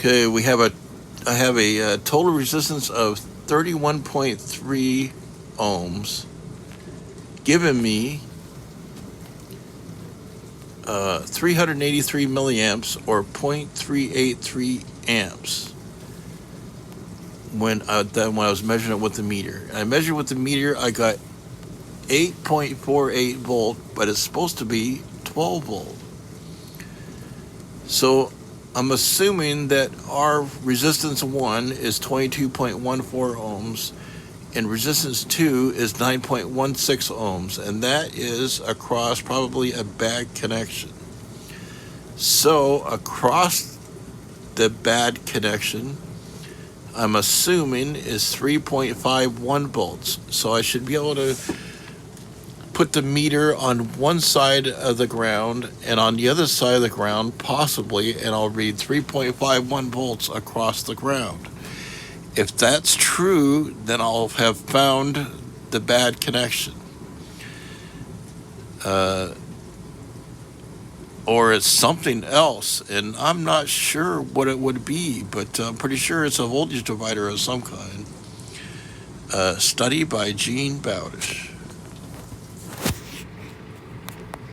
Okay, I have a total resistance of 31.3 ohms, giving me 383 milliamps or 0.383 amps when I was measuring it with the meter. I measured with the meter, I got 8.48 volt, but it's supposed to be 12 volt. So I'm assuming that our resistance 1 is 22.14 ohms and resistance 2 is 9.16 ohms, and that is across probably a bad connection. So across the bad connection, I'm assuming is 3.51 volts. So I should be able to put the meter on one side of the ground and on the other side of the ground, possibly, and I'll read 3.51 volts across the ground. If that's true, then I'll have found the bad connection. Or it's something else, and I'm not sure what it would be, but I'm pretty sure it's a voltage divider of some kind. Study by Bowdish.